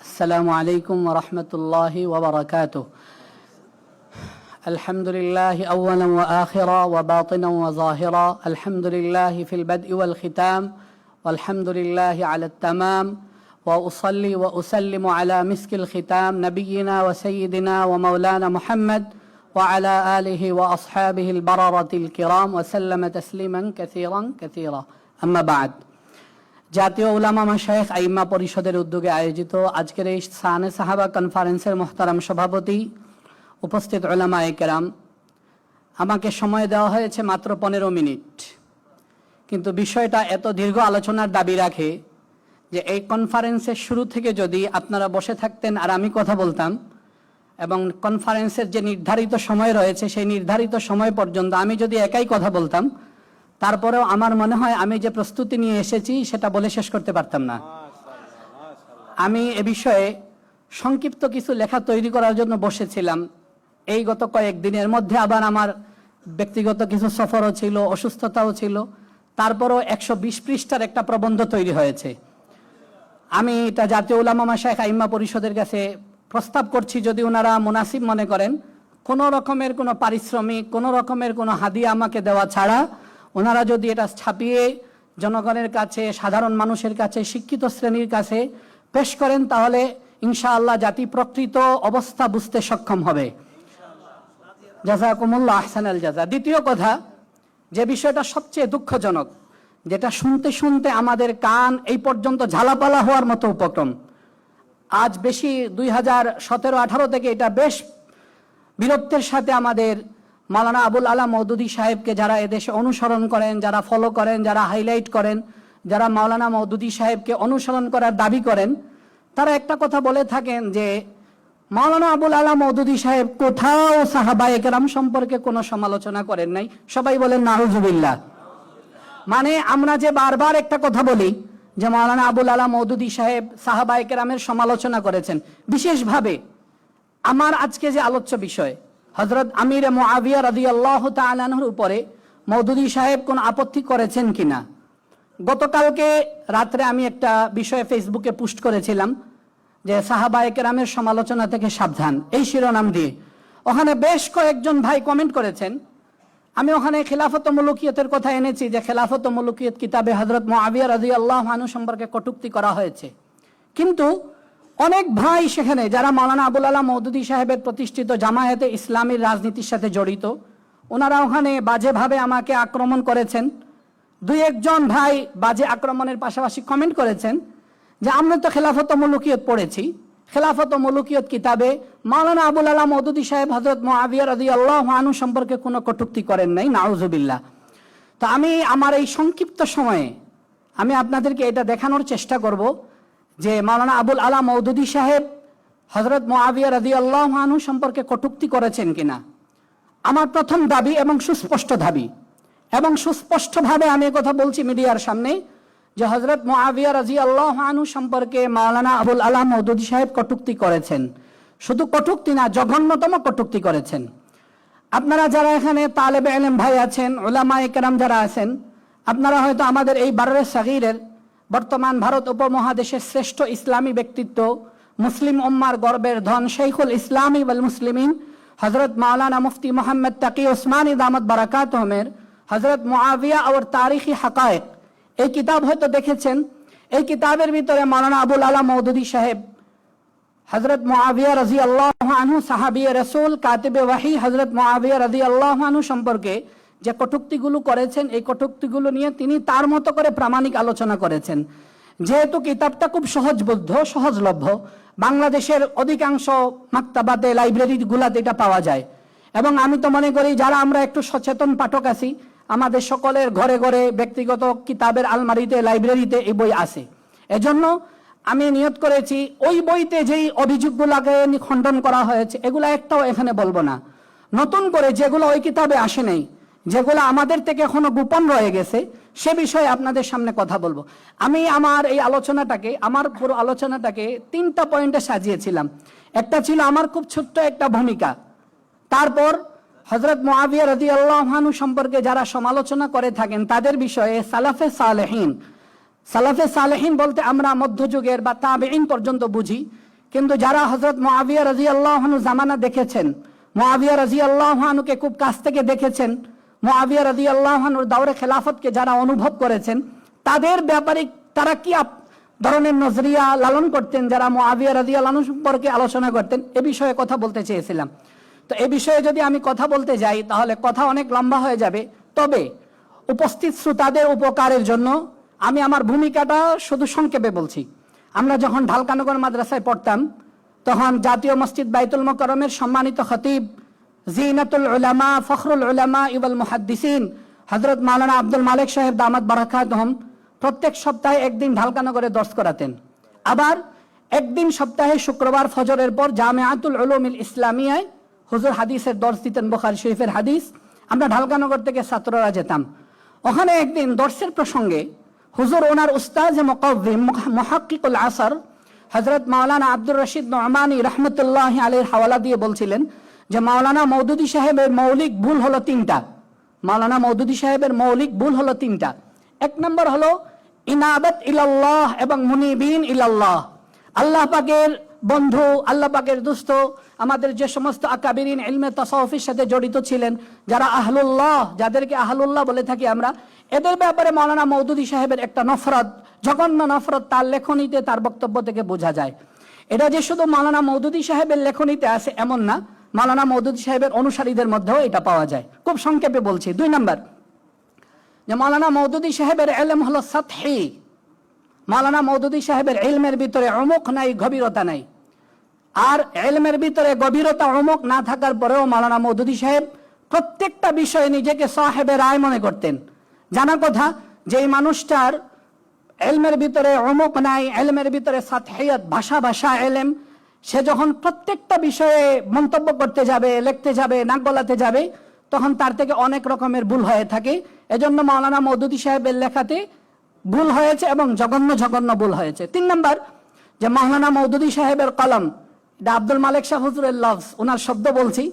السلام عليكم ورحمة الله وبركاته. الحمد لله أولا وآخرا وباطنا وظاهرا. الحمد لله في البدء والختام، والحمد لله على التمام. وأصلي وأسلم على مسك الختام نبينا وسيدنا ومولانا محمد وعلى آله وأصحابه البررة الكرام وسلم تسليما كثيرا كثيرا. أما بعد. জাতীয় উলামা মাশায়েখ আইম্মা পরিষদের উদ্যোগে আয়োজিত আজকের এই শানে সাহাবা কনফারেন্সের মুহতারাম সভাপতি, উপস্থিত উলামায়ে কেরাম, আমাকে সময় দেওয়া হয়েছে মাত্র 15 মিনিট, কিন্তু বিষয়টা এত দীর্ঘ আলোচনার দাবি রাখে যে এই কনফারেন্সের শুরু থেকে যদি আপনারা বসে থাকতেন আর আমি কথা বলতাম, এবং কনফারেন্সের যে নির্ধারিত সময় রয়েছে সেই নির্ধারিত সময় পর্যন্ত আমি যদি একাই কথা বলতাম, তারপরেও আমার মনে হয় আমি যে প্রস্তুতি নিয়ে এসেছি সেটা বলে শেষ করতে পারতাম না। আমি এ বিষয়ে সংক্ষিপ্ত কিছু লেখা তৈরি করার জন্য বসেছিলাম। এই গত কয়েকদিনের মধ্যে আবার আমার ব্যক্তিগত কিছু সফরও ছিল, অসুস্থতাও ছিল, তারপরও 120 পৃষ্ঠার একটা প্রবন্ধ তৈরি হয়েছে। আমি এটা জাতীয় উলামা মাশায়েখ আইম্মা পরিষদের কাছে প্রস্তাব করছি, যদি ওনারা মুনাসিব মনে করেন, কোনো রকমের কোনো পারিশ্রমিক, কোনো রকমের কোনো হাদিয়া আমাকে দেওয়া ছাড়া ওনারা যদি এটা ছাপিয়ে জনগণের কাছে, সাধারণ মানুষের কাছে, শিক্ষিত শ্রেণীর কাছে পেশ করেন, তাহলে ইনশাআল্লাহ জাতি প্রকৃত অবস্থা বুঝতে সক্ষম হবে। জাযাকুমুল্লাহ আহসানাল জাযা। দ্বিতীয় কথা, যে বিষয়টা সবচেয়ে দুঃখজনক, যেটা শুনতে শুনতে আমাদের কান এই পর্যন্ত ঝালাপালা হওয়ার মতো উপক্রম, আজ বেশি 2017-18 থেকে এটা বেশ বীরত্বের সাথে আমাদের মাওলানা আবুল আলা মওদুদী সাহেবকে যারা এদেশে অনুসরণ করেন, যারা ফলো করেন, যারা হাইলাইট করেন, যারা মাওলানা মওদুদী সাহেবকে অনুসরণ করার দাবি করেন, তারা একটা কথা বলে থাকেন যে মাওলানা আবুল আলা মওদুদী সাহেব কোথাও সাহাবায়ে কেরাম সম্পর্কে কোনো সমালোচনা করেন নাই। সবাই বলেন নাউজুবিল্লাহ। মানে আমরা যে বারবার একটা কথা বলি যে মাওলানা আবুল আলা মওদুদী সাহেব সাহাবায়ে কেরামের সমালোচনা করেছেন, বিশেষভাবে আমার আজকে যে আলোচ্য বিষয় হযরত আমির মুআবিয়া রাদিয়াল্লাহু তাআলা আনহুর উপরে মওদুদী সাহেব কোন আপত্তি করেছেন কিনা। গতকালকে রাত্রে আমি একটা বিষয়ে ফেসবুকে পোস্ট করেছিলাম যে সাহাবায়ে কেরামের সমালোচনা থেকে সাবধান, এই শিরোনাম দিয়ে। ওখানে বেশ কয়েকজন ভাই কমেন্ট করেছেন। আমি ওখানে খিলাফত ও মুলুকিয়তের কথা এনেছি যে খিলাফত ও মুলুকিয়ত কিতাবে হযরত মুআবিয়া রাদিয়াল্লাহু আনহু সম্পর্কে কটূক্তি করা হয়েছে, কিন্তু অনেক ভাই সেখানে যারা মাওলানা আবুল আলা মওদুদী সাহেবের প্রতিষ্ঠিত জামায়াতে ইসলামীর রাজনীতির সাথে জড়িত, ওনারা ওখানে বাজেভাবে আমাকে আক্রমণ করেছেন। 2-1 ভাই বাজে আক্রমণের পাশাপাশি কমেন্ট করেছেন যে আমরা তো খিলাফত ও মুলুকিয়ত পড়েছি, খিলাফত ও মুলুকিয়ত কিতাবে মাওলানা আবুল আলা মওদুদী সাহেব হযরত মুআবিয়া রাদিয়াল্লাহু আনহু সম্পর্কে কোনো কটূক্তি করেন নাই, নাউজুবিল্লাহ। তো আমি আমার এই সংক্ষিপ্ত সময়ে আমি আপনাদেরকে এটা দেখানোর চেষ্টা করব যে মাওলানা আবুল আলা মওদুদী সাহেব হযরত মুআবিয়া রাদিয়াল্লাহু আনহু সম্পর্কে কটূক্তি করেছেন কিনা। আমার প্রথম দাবি এবং সুস্পষ্ট দাবি, এবং সুস্পষ্টভাবে আমি কথা বলছি মিডিয়ার সামনে, যে হযরত মুআবিয়া রাদিয়াল্লাহু আনহু সম্পর্কে মাওলানা আবুল আলা মওদুদী সাহেব কটূক্তি করেছেন। শুধু কটূক্তি না, জঘন্যতম কটূক্তি করেছেন। আপনারা যারা এখানে তালেবে ইলম ভাই আছেন, উলামায়ে কেরাম যারা আছেন, আপনারা হয়তো আমাদের এই বাররে সাগীরের বর্তমান ভারত উপমহাদেশের শ্রেষ্ঠ ইসলামী ব্যক্তিত্ব, মুসলিম উম্মার গর্বের ধন, শাইখুল ইসলামী ওয়াল মুসলিমিন হযরত মাওলানা মুফতি মোহাম্মদ তাকি ওসমানী দামত বারাকাতুহুমের হযরত মুআবিয়া और তারিখি হাকায়েক এই কিতাব হয়তো দেখেছেন। এই কিতাবের ভিতরে মাওলানা আবুল আলা মওদুদী সাহেব হযরত মুআবিয়া রাদিয়াল্লাহু আনহু সাহাবী রাসূল কাতিবে ওয়াহি হযরত মুআবিয়া রাদিয়াল্লাহু আনহু সম্পর্কে যে কটূক্তিগুলো করেছেন, এই কটূক্তিগুলো নিয়ে তিনি তার মতো করে প্রামাণিক আলোচনা করেছেন। যেহেতু কিতাবটা খুব সহজবোধ্য, সহজলভ্য, বাংলাদেশের অধিকাংশ মাকতাবাতে, লাইব্রেরিগুলোতে এটা পাওয়া যায়, এবং আমি তো মনে করি যারা আমরা একটু সচেতন পাঠক আছি, আমাদের সকলের ঘরে ঘরে ব্যক্তিগত কিতাবের আলমারিতে, লাইব্রেরিতে এই বই আছে। এজন্য আমি নিয়ত করেছি ওই বইতে যেই অভিযোগগুলোকে খণ্ডন করা হয়েছে এগুলো একটাও এখানে বলবো না। নতুন করে যেগুলো ওই কিতাবে আসে নাই, যেগুলো আমাদের থেকে এখনো গোপন রয়ে গেছে, সে বিষয়ে আপনাদের সামনে কথা বলবো। আমি আমার এই আলোচনাটাকে, আমার পুরো আলোচনাটাকে 3টা পয়েন্টে সাজিয়েছিলাম। একটা ছিল আমার খুব ছোট্ট একটা ভূমিকা, তারপর হযরত মুআবিয়া রাদিয়াল্লাহু আনহু সম্পর্কে যারা সমালোচনা করে থাকেন তাদের বিষয়ে সালাফে সালেহিন সালাফে সালেহিন বলতে আমরা মধ্যযুগের বা তাবেঈন পর্যন্ত বুঝি, কিন্তু যারা হযরত মুআবিয়া রাদিয়াল্লাহু আনহু জামানা দেখেছেন, মুআবিয়া রাদিয়াল্লাহু আনহুকে খুব কাছ থেকে দেখেছেন, মুআবিয়া রাদিয়াল্লাহু আনহুর দাওরে খেলাফতকে যারা অনুভব করেছেন, তাদের ব্যাপারে তারা কি ধরনের নজরিয়া লালন করতেন, যারা মুআবিয়া রাদিয়াল্লাহু আনহু সম্পর্কে আলোচনা করতেন, এ বিষয়ে কথা বলতে চেয়েছিলাম। তো এ বিষয়ে যদি আমি কথা বলতে যাই তাহলে কথা অনেক লম্বা হয়ে যাবে। তবে উপস্থিত শ্রোতাদের উপকারের জন্য আমি আমার ভূমিকাটা শুধু সংক্ষেপে বলছি। আমরা যখন ঢালকানগর মাদ্রাসায় পড়তাম, তখন জাতীয় মসজিদ বাইতুল মোকাররমের সম্মানিত খতিব, জিনাতুল উলামা, ফখরুল উলামা ওয়াল মুহাদ্দিসিন হযরত মাওলানা আব্দুল মালিক সাহেব দামাত বারাকাতুহুম প্রত্যেক সপ্তাহে একদিন ঢালকানগরে দর্স করাতেন। আবার একদিন সপ্তাহে শুক্রবার ফজরের পর জামিআতুল উলুমিল ইসলামিয়ায় হুজুর হাদিসের দর্স দিতেন, বুখারী শরীফের হাদিস। আমরা ঢালকানগর থেকে ছাত্ররা যেতাম। ওখানে একদিন দর্সের প্রসঙ্গে হুজুর ওনার উস্তাদ মুকাওয়িম মুহাক্কিকুল আসর হযরত মাওলানা আব্দুর রশিদ নু'মানী রাহমাতুল্লাহি আলাইহির হাওয়ালা দিয়ে বলছিলেন যে মাওলানা মওদুদী সাহেবের মৌলিক ভুল হলো তিনটা। মাওলানা মওদুদী সাহেবের মৌলিক ভুল হলো তিনটা। এক নম্বর হলো ইনাবাত ইলাল্লাহ এবং মুনিবিন ইলাল্লাহ। আল্লাহ পাকের বন্ধু, আল্লাহ পাকের দোস্ত, আমাদের যে সমস্ত আকাবিরিন ইলমে তাসাউফের সাথে জড়িত ছিলেন, যারা আহলুল্লাহ, যাদেরকে আহলুল্লাহ বলে থাকি আমরা, এদের ব্যাপারে মাওলানা মওদুদী সাহেবের একটা নফরত, জঘন্য নফরত তার লেখনীতে, তার বক্তব্য থেকে বোঝা যায়। এটা যে শুধু মাওলানা মওদুদী সাহেবের লেখনীতে আছে এমন না, মাওলানা মওদুদী সাহেবের অনুসারীদের মধ্যেও এটা পাওয়া যায়। খুব সংক্ষেপে বলছি। দুই নাম্বার, যে মাওলানা মওদুদী সাহেবের ইলম হলো সাতহি। মাওলানা মওদুদী সাহেবের ইলমের ভিতরে উমুক নাই, গভীরতা নাই। আর ইলমের ভিতরে গভীরতা, উমুক না থাকার পরেও মাওলানা মওদুদী সাহেব প্রত্যেকটা বিষয়ে নিজেকে সাহেবে রায় মনে করতেন। জানা কথা যে এই মানুষটার ইলমের ভিতরে উমুক নাই, ইলমের ভিতরে সাতহিয়ত, ভাষা ভাষা ইলম, সে যখন প্রত্যেকটা বিষয়ে মন্তব্য করতে যাবে, লিখতে যাবে, নাক গলাতে যাবে, তখন তার থেকে অনেক রকমের ভুল হয়ে থাকে। এজন্য মাওলানা মওদুদী সাহেবের লেখাতে ভুল হয়েছে এবং জঘন্য জঘন্য ভুল হয়েছে। তিন নম্বর, যে মাওলানা মওদুদী সাহেবের কলম, এটা আব্দুল মালিক শাহ হুজুরের লফজ, ওনার শব্দ বলছি,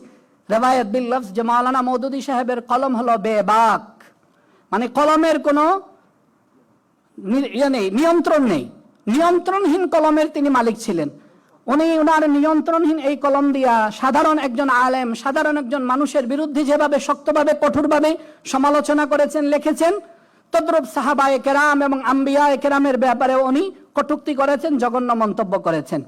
রেওয়ায়াত বিল লফজ, যে মাওলানা মওদুদী সাহেবের কলম হলো বেবাক, মানে কলমের কোনো নিয়ন্ত্রণ নেই, নিয়ন্ত্রণহীন কলমের তিনি মালিক ছিলেন। উনি ওনার নিয়ন্ত্রণহীন এই কলম দিয়া সাধারণ একজন আলেম, সাধারণ একজন মানুষের বিরুদ্ধে যেভাবে শক্তভাবে, কঠোরভাবে সমালোচনা করেছেন, লিখেছেন, তদ্রুপ সাহাবায়ে কেরাম এবং আম্বিয়ায়ে কেরামের ব্যাপারে উনি কটূক্তি করেছেন, জঘন্য মন্তব্য করেছেন।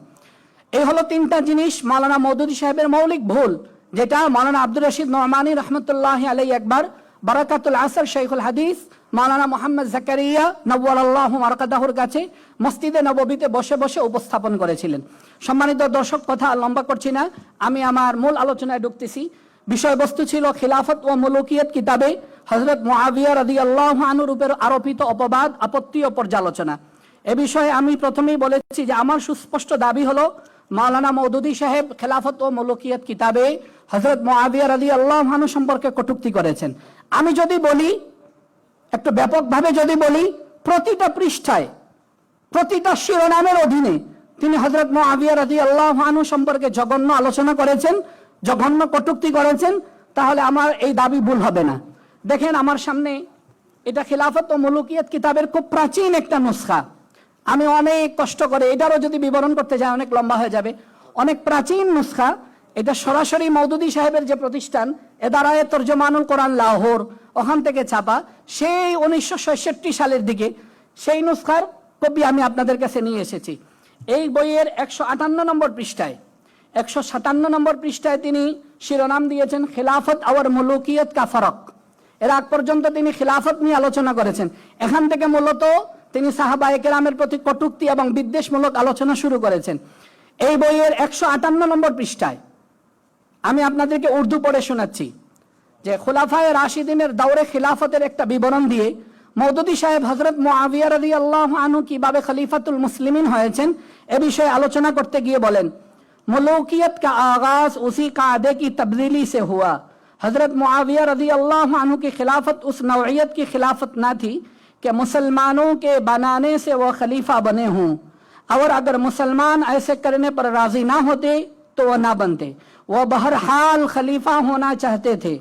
এই হলো তিনটা জিনিস মাওলানা মওদুদী সাহেবের মৌলিক ভুল, যেটা মাওলানা আব্দুর রশিদ নু'মানী রাহমাতুল্লাহি আলাইহি একবার বারাকাতুল আসর শাইখুল হাদিস মাওলানা মুহাম্মদ জাকারিয়া নওয়ারাল্লাহু মারকাদাহুর কাছে মসজিদে নববীতে বসে বসে উপস্থাপন করেছিলেন। সম্মানিত দর্শক, কথা লম্বা করছি না, আমি আমার মূল আলোচনায় ঢুকতেছি। বিষয়বস্তু ছিল খিলাফত ও মুলুকিয়ত কিতাবে হযরত মুআবিয়া রাদিয়াল্লাহু আনহুর উপর আরোপিত অপবাদ, আপত্তি ও পর্যালোচনা। এ বিষয়ে আমি প্রথমেই বলেছি যে আমার সুস্পষ্ট দাবি হলো মাওলানা মওদুদী সাহেব খিলাফত ও মুলুকিয়ত কিতাবে হযরত মুআবিয়া রাদিয়াল্লাহু আনহু সম্পর্কে কটূক্তি করেছেন। আমি যদি বলি, একটু ব্যাপকভাবে যদি বলি, প্রতিটা পৃষ্ঠায়, প্রতিটা শিরোনামের অধীনে তিনি হযরত মুআবিয়া রাদিয়াল্লাহু আনহু সম্পর্কে জঘন্য আলোচনা করেছেন, জঘন্য কটূক্তি করেছেন, তাহলে আমার এই দাবি ভুল হবে না। দেখেন আমার সামনে, এটা খিলাফত ও মুলুকিয়ত কিতাবের খুব প্রাচীন একটা নুসখা। আমি অনেক কষ্ট করে, এটারও যদি বিবরণ করতে যাই অনেক লম্বা হয়ে যাবে, অনেক প্রাচীন নুসখা। এটা সরাসরি মওদুদী সাহেবের যে প্রতিষ্ঠান এদারায়ে তরজমানুল কোরআন লাহোর, ওখান থেকে ছাপা, সেই 1966 সালের দিকে সেই নুসখার কপি আমি আপনাদের কাছে নিয়ে এসেছি। এই বইয়ের 158 নম্বর পৃষ্ঠায়, 157 নম্বর পৃষ্ঠায় তিনি শিরোনাম দিয়েছেন খিলাফত আর মুলুকিয়ত কা ফরক। এর আগ পর্যন্ত তিনি খিলাফত নিয়ে আলোচনা করেছেন। এখান থেকে মূলত তিনি সাহাবায়ে কেরামের প্রতি কটূক্তি এবং বিদ্বেষমূলক আলোচনা শুরু করেছেন। এই বইয়ের 158 নম্বর পৃষ্ঠায় আমি আপনাদেরকে উর্দু পড়ে শোনাচ্ছি যে খুলাফায়ে রাশিদিনের দৌরে খিলাফতের একটা বিবরণ দিয়ে মওদুদী সাহেব হযরত মুআবিয়া রাদিয়াল্লাহু আনহু কিভাবে খলিফাতুল মুসলিমিন হয়েছেন এ বিষয়ে আলোচনা করতে গিয়ে বলেন, मुलूकियत का आगाज उसी कायदे की तब्दीली से हुआ। हजरत मुआविया रज़ियल्लाहु अन्हु की खिलाफत उस नौइयत की खिलाफत न थी कि मुसलमानों के बनाने से वह खलीफा बने हों, और अगर मुसलमान ऐसे करने पर राजी ना होते तो वह ना बनते। वह बहरहाल खलीफा होना चाहते थे।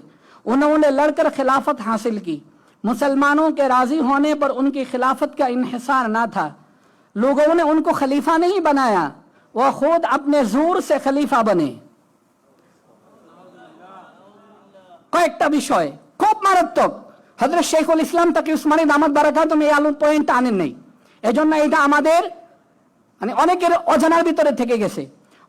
उन्होंने लड़कर खिलाफत हासिल की। मुसलमानों के राजी होने पर उनकी खिलाफत का इन्हिसार ना था। लोगों ने उनको खलीफा नहीं बनाया, वह खुद अपने जोर से खलीफा बने। কয়েকটা বিষয় খুব মারাত্মক। হযরত শেখুল ইসলাম তাকি উসমানী দামাত বারাকাতুহু এই আলোর পয়েন্ট আনেন নাই, এজন্য এটা আমাদের মানে অনেকের অজানার ভিতরে থেকে গেছে।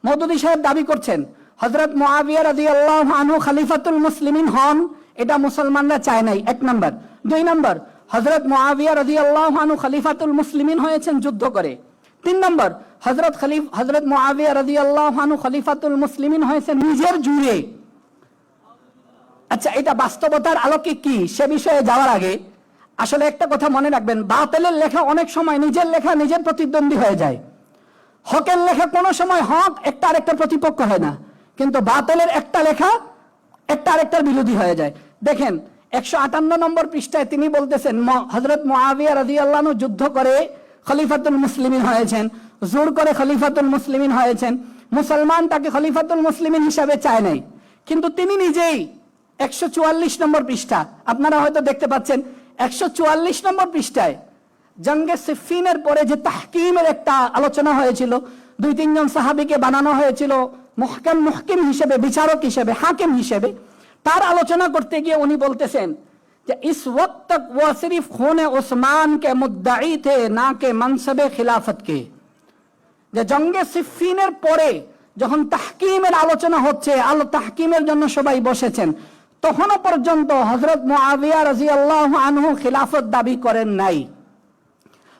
মওদুদী সাহেব দাবি করছেন হযরত মুআবিয়া রাদিয়াল্লাহু আনহু খলিফাতুল মুসলিমিন হন, এটা মুসলমানরা চায় নাই, এক নাম্বার। দুই নাম্বার, হযরত মুআবিয়া রাদিয়াল্লাহু আনহু খলিফাতুল মুসলিমিন হয়েছেন যুদ্ধ করে। তিন নাম্বার, হযরত মুআবিয়া রাদিয়াল্লাহু আনহু খলিফাতুল মুসলিমিন হয়েছেন নিজের জুরে। আচ্ছা, এটা বাস্তবতার আলোকে কি সে বিষয়ে যাওয়ার আগে আসলে একটা কথা মনে রাখবেন, বাতিলের লেখা অনেক সময় নিজের লেখা নিজের প্রতিদ্বন্দ্বী হয়ে যায়। হকের লেখা কোনো সময় হক একটা আরেকটার প্রতিপক্ষ হয় না, কিন্তু বাতিলের একটা লেখা একটা আরেকটার বিরোধী হয়ে যায়। দেখেন 158 নম্বর পৃষ্ঠায় তিনি বলতেছেন হযরত মুআবিয়া রাদিয়াল্লাহু আনহু যুদ্ধ করে খলিফাতুল মুসলিমিন হয়েছেন, জোর করে খলিফাতুল মুসলিমিন হয়েছেন। মুসলমান তাকে খলিফাতুল মুসলিমিন হিসাবে চায় নাই, কিন্তু তিনি নিজেই 144 নম্বর পৃষ্ঠা, আপনারা হয়তো দেখতে পাচ্ছেন 144 নম্বর পৃষ্ঠায় জঙ্গে সিফফিনের পরে যে তাহকিমের একটা আলোচনা হয়েছিল, 2-3 জন সাহাবীকে বানানো হয়েছিল মুহকিম হিসেবে, বিচারক হিসেবে, হাকিম হিসেবে, তার আলোচনা করতে গিয়ে উনি বলতেছেন যে ইস ওয়াক্ত তক वो सिर्फ खून उस्मान के मुद्दई थे ना के मनसब खिलाफत के। যে জঙ্গে সিফফিনের পরে যখন তাহকিমের আলোচনা হচ্ছে, তাহকিমের জন্য সবাই বসেছেন, তখনও পর্যন্ত হযরত মুআবিয়া রাদিয়াল্লাহু আনহু খিলাফত দাবি করেন নাই।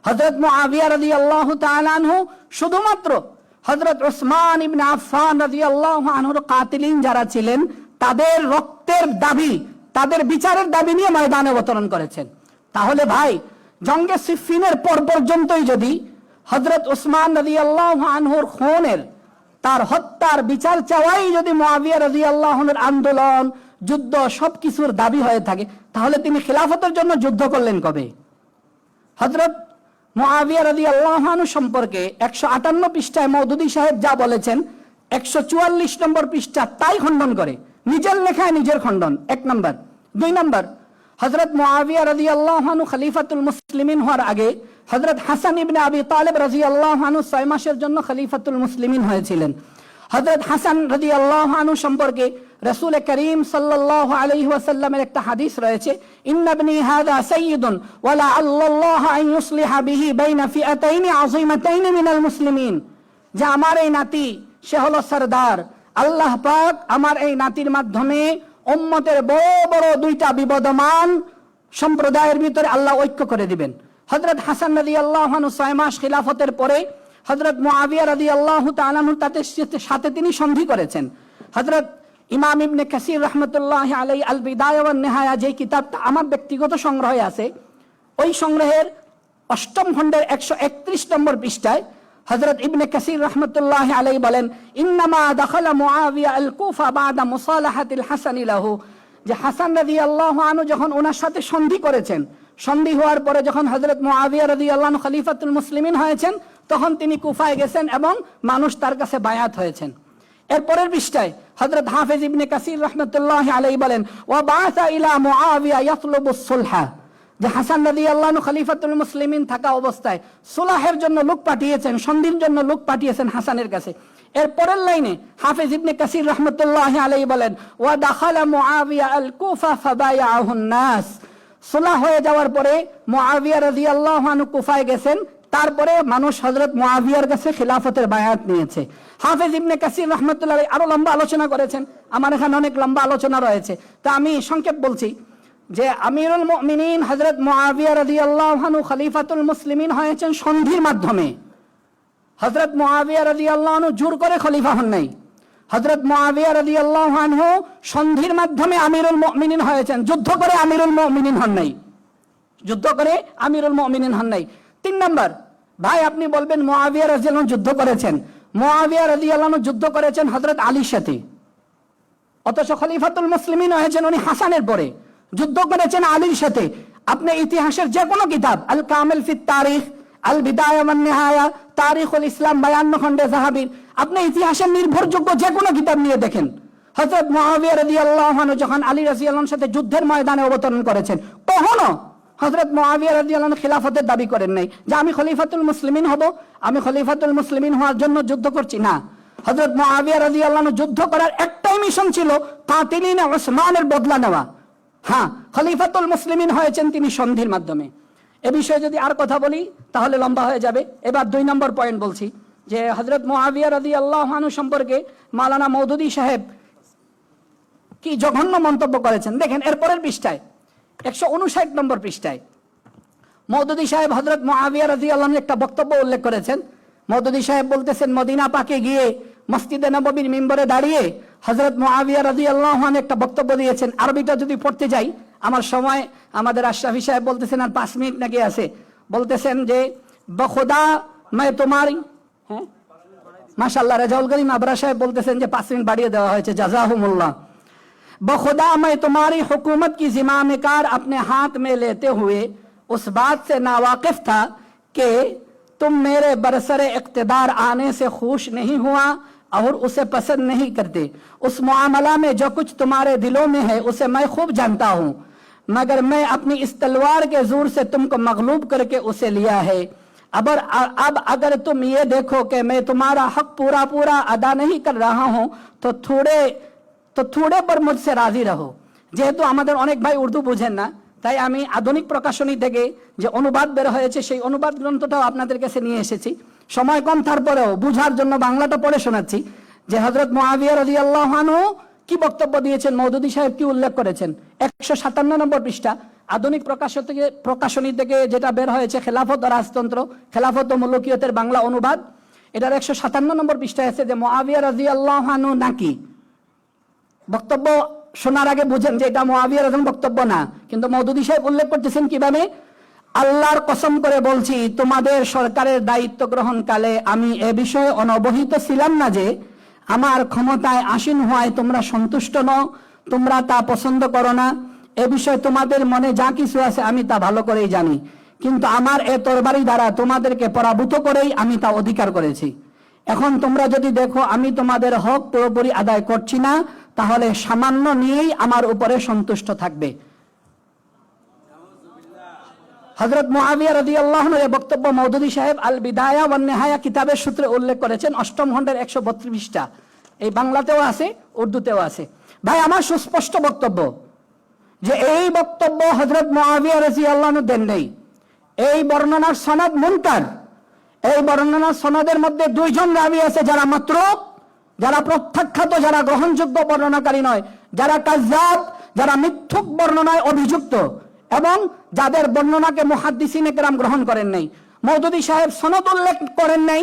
হযরত মুআবিয়া রাদিয়াল্লাহু তাআলা আনহু শুধুমাত্র হযরত উসমান ইবনে আফফান রাদিয়াল্লাহু আনহুর কাতিলিন যারা ছিলেন তাদের রক্তের দাবি, তাদের বিচারের দাবি নিয়ে ময়দানে অবতরণ করেছেন। তাহলে ভাই, জঙ্গে সিফফিনের পর পর্যন্তই যদি হযরত উসমান রাদিয়াল্লাহু আনহুর খুনের, তার হত্যার বিচার চাওয়াই যদি মুআবিয়া রাদিয়াল্লাহু আনহুর আন্দোলন, যুদ্ধ সবকিছুর দাবি হয়ে থাকে, তাহলে তিনি খিলাফতের জন্য যুদ্ধ করলেন কবে? হযরত মুআবিয়া রাদিয়াল্লাহু আনহু সম্পর্কে 158 পৃষ্ঠায় মওদুদী সাহেব যা বলেছেন 144 নম্বর পৃষ্ঠা তাই খণ্ডন করে, নিজের লেখায় নিজের খণ্ডন, এক নাম্বার। দুই নাম্বার, হযরত মুআবিয়া রাদিয়াল্লাহু আনহু খলিফাতুল মুসলিমিন হওয়ার আগে হযরত হাসান ইবনে আবি তালিব রাদিয়াল্লাহু আনহু 6 মাসের জন্য খলিফাতুল মুসলিমিন হয়েছিলেন। হযরত হাসান রাদিয়াল্লাহু আনহু সম্পর্কে রাসূল করিম সাল্লাল্লাহু আলাইহি ওয়াসাল্লামের একটা হাদিস রয়েছে, ইন্না ইবনি হাযা সাইয়্যিদুন ওয়া লাআল্লাল্লাহু আন ইউসলিহা বিহি বাইনা ফিআতাইনি আযীমাতাইনি মিনাল মুসলিমিন। যে আমার এই নাতি সে হলো সরদার, আল্লাহ পাক আমার এই নাতির মাধ্যমে উম্মতের বড় বড় দুইটা বিবদমান সম্প্রদায়ের ভিতরে আল্লাহ ঐক্য করে দিবেন। হযরত হাসান রাদিয়াল্লাহু আনহু 6 মাস খিলাফতের পরে হযরত মুআবিয়া রাদিয়াল্লাহু তাআলা আনহুর সাথে তিনি সন্ধি করেছেন। হযরত ইমাম ইবনে কাসির রাহমাতুল্লাহি আলাইহি আল বিদায়া ওয়ান নিহায়া যে কিতাবটা আমার ব্যক্তিগত সংগ্রহে আছে, ওই সংগ্রহের 8ম খণ্ডের 131 নম্বর পৃষ্ঠায় হযরত ইবনে কাসির রাহমাতুল্লাহি আলাইহি বলেন, ইন্নামা দাখালা মুআবিয়া আল কুফা বাদা মুসালাহাতিল হাসান লাহু। যে হাসান রাদিয়াল্লাহু আনহু যখন ওনার সাথে সন্ধি করেছেন, সন্ধি হওয়ার পরে যখন হযরত মুআবিয়া রাদিয়াল্লাহু আনহু খলিফাতুল মুসলিমিন হয়েছেন, তখন তিনি কুফায় গেছেন এবং মানুষ তার কাছে বায়াত হয়েছেন। এরপরের পৃষ্ঠায় হযরত হাফেজ ইবনে কাসির রাহমাতুল্লাহি আলাইহি বলেন, ওয়া বাআসা ইলা মুআবিয়া ইয়াতলুবুস সুলহা। যে হাসান রাদিয়াল্লাহু আনহু খলিফাতুল মুসলিমিন থাকা অবস্থায় সুলাহের জন্য লোক পাঠিয়েছেন, সন্ধির জন্য লোক পাঠিয়েছেন হাসানের কাছে। এর পরের লাইনে হাফেজ ইবনে কাসির রাহমাতুল্লাহি আলাইহি বলেন, ওয়া দাখালা মুআবিয়া আল কুফা ফাবায়াহুন নাস। সুলাহ হয়ে যাওয়ার পরে মুআবিয়া রাদিয়াল্লাহু আনহু কুফায় গেছেন, তারপরে মানুষ হযরত মুআবিয়ার কাছে খিলাফতের বায়াত নিয়েছে। হাফেজ ইবনে কাসির রাহমাতুল্লাহি আলাইহি আরো লম্বা আলোচনা করেছেন, আমার এখানে অনেক লম্বা আলোচনা রয়েছে, তা আমি সংক্ষেপ বলছি যে আমিরুল মুমিনিন হযরত মুআবিয়া রাদিয়াল্লাহু আনহু খলিফাতুল মুসলিমিন হয়েছেন সন্ধির মাধ্যমে। হযরত মুআবিয়া রাদিয়াল্লাহু আনহু জোর করে খলিফা হন নাই, হযরত মুআবিয়া রাদিয়াল্লাহু আনহু সন্ধির মাধ্যমে আমিরুল মুমিনিন হয়েছেন, যুদ্ধ করে আমিরুল মুমিনিন হন নাই, যুদ্ধ করে আমিরুল মুমিনিন হন নাই। 3 নাম্বার, ভাই আপনি বলবেন মুআবিয়া রাদিয়াল্লাহু আনহু যুদ্ধ করেছেন, মুআবিয়া রাদিয়াল্লাহু আনহু যুদ্ধ করেছেন হযরত আলীর সাথে, অথচ খলিফাতুল মুসলিমিন হয়েছেন উনি হাসানের পরে, যুদ্ধ করেছেন আলীর সাথে। আপনি ইতিহাসের যে কোনো কিতাব, আল কামিল ফি তারিখ, আল বিদায়া ওয়ান নিহায়া, তারিখুল ইসলাম 52 খণ্ডে যাহাবীর, আপনি ইতিহাসের নির্ভরযোগ্য যে কোনো কিতাব নিয়ে দেখেন, হযরত মুআবিয়া রাদিয়াল্লাহু আনহু যখন আলী রাদিয়াল্লাহু আনহুর সাথে যুদ্ধের ময়দানে অবতরণ করেছেন, কখনো হযরত মুআবিয়া রাদিয়াল্লাহু আনহু খিলাফতের দাবি করেন নাই যে আমি খলিফাতুল মুসলিমিন হব, আমি খলিফাতুল মুসলিমিন হওয়ার জন্য যুদ্ধ করছি না। হযরত মুআবিয়া রাদিয়াল্লাহু আনহু যুদ্ধ করার একটাই মিশন ছিল, কাতিলিনা উসমানের বদলা নেওয়া। হ্যাঁ, খলিফাতুল মুসলিমিন হয়েছেন তিনি সন্ধির মাধ্যমে। এ বিষয়ে যদি আর কথা বলি তাহলে লম্বা হয়ে যাবে। এবার 2 নম্বর পয়েন্ট বলছি যে হযরত মুআবিয়া রাদিয়াল্লাহু আনহু সম্পর্কে মাওলানা মওদুদী সাহেব কি জঘন্য মন্তব্য করেছেন। দেখেন এরপরের পৃষ্ঠায় 159 নম্বর পৃষ্ঠায় মওদুদী সাহেব হযরত মুআবিয়া রাদিয়াল্লাহু আনহু একটা বক্তব্য উল্লেখ করেছেন। মওদুদী সাহেব বলতেছেন, মদিনা পাকে গিয়ে মসজিদে নববীর মিম্বরে দাঁড়িয়ে হযরত মুআবিয়া রাদিয়াল্লাহু আনহু একটা বক্তব্য দিয়েছেন। আরবিটা যদি পড়তে যাই, আমার সময় আমাদের আশরাফি সাহেব বলতেছেন আর 5 মিনিট নাকি আছে, বলতেছেন যে বখুদা मैं तुम्हारी, হ্যাঁ মাশাআল্লাহ, রেজাউল করিম আবরা সাহেব বলতেছেন যে 5 মিনিট বাড়িয়ে দেওয়া হয়েছে, জাযাহুমুল্লাহ। बखुदा मैं तुम्हारी हुकूमत की जिम्मेदार अपने हाथ में लेते हुए उस बात से नावाकिफ था कि तुम मेरे बरसरे इक़्तिदार आने से खुश नहीं हुआ और उसे पसंद नहीं करते। उस मुआमला में जो कुछ तुम्हारे दिलों में है उसे मैं खूब जानता हूँ, मगर मैं अपनी इस तलवार के जोर से तुमको मगलूब करके उसे लिया है। अब अगर तुम ये देखो कि मैं तुम्हारा हक पूरा पूरा अदा नहीं कर रहा हूँ তো থোড়ে পর মুঝসে রাজি রহো। যেহেতু আমাদের অনেক ভাই উর্দু বুঝেন না, তাই আমি আধুনিক প্রকাশনী থেকে যে অনুবাদ বের হয়েছে সেই অনুবাদ গ্রন্থটাও আপনাদের কাছে নিয়ে এসেছি। সময় কম, তারপরেও বুঝার জন্য বাংলাটা পড়ে শোনাচ্ছি যে হযরত মুআবিয়া রাদিয়াল্লাহু আনহু কি বক্তব্য দিয়েছেন, মওদুদী সাহেব কি উল্লেখ করেছেন। 157 নম্বর পৃষ্ঠা আধুনিক প্রকাশনী থেকে যেটা বের হয়েছে, খেলাফত ও রাজতন্ত্র, খেলাফত ও মুলুকিয়তের বাংলা অনুবাদ, এটার 157 নম্বর পৃষ্ঠায় আছে যে মুআবিয়া রাদিয়াল্লাহু আনহু নাকি। বক্তব্য শোনার আগে বুঝেন যে এটা মুআবিয়া রাদিয়াল্লাহু বক্তব্য না, কিন্তু মওদুদী সাহেব উল্লেখ করতেছেন কিভাবে, আল্লাহর কসম করে বলছি তোমাদের সরকারের দায়িত্ব গ্রহণকালে আমি এ বিষয়ে অনবহিত ছিলাম না যে আমার ক্ষমতায় আসীন হওয়ায় তোমরা সন্তুষ্ট নও, তোমরা তা পছন্দ করো না। এ বিষয়ে তোমাদের মনে যা কিছু আছে আমি তা ভালো করেই জানি, কিন্তু আমার এ তরবারি দ্বারা তোমাদেরকে পরাভূত করেই আমি তা অধিকার করেছি। এখন তোমরা যদি দেখো আমি তোমাদের হক পুরোপুরি আদায় করছি না, তাহলে সামান্য নিয়েই আমার উপরে সন্তুষ্ট থাকবে। হযরত মুআবিয়া রাদিয়াল্লাহু আনহু এর বক্তব্য মওদুদী সাহেব আল বিদায়া ওয়ান নিহায়া কিতাবের সূত্রে উল্লেখ করেছেন, 8ম খণ্ডের 132 পৃষ্ঠা। এই বাংলাতেও আছে, উর্দুতেও আছে। ভাই আমার সুস্পষ্ট বক্তব্য যে এই বক্তব্য হযরত মুআবিয়া রাদিয়াল্লাহু আনহু দেন নাই। এই বর্ণনার সনদ মুনকার। এই বর্ণনার সনদের মধ্যে 2 জন রাবী আছে যারা মাতরুক, যারা প্রত্যাখ্যাত, যারা গ্রহণযোগ্য বর্ণনাকারী নয়, যারা কাযযাব, যারা মিথ্যুক বর্ণনায় অভিযুক্ত, এবং যাদের বর্ণনাকে মুহাদ্দিসিনে কেরাম গ্রহণ করেন নাই। মওদুদী সাহেব সনদ উল্লেখ করেন নাই,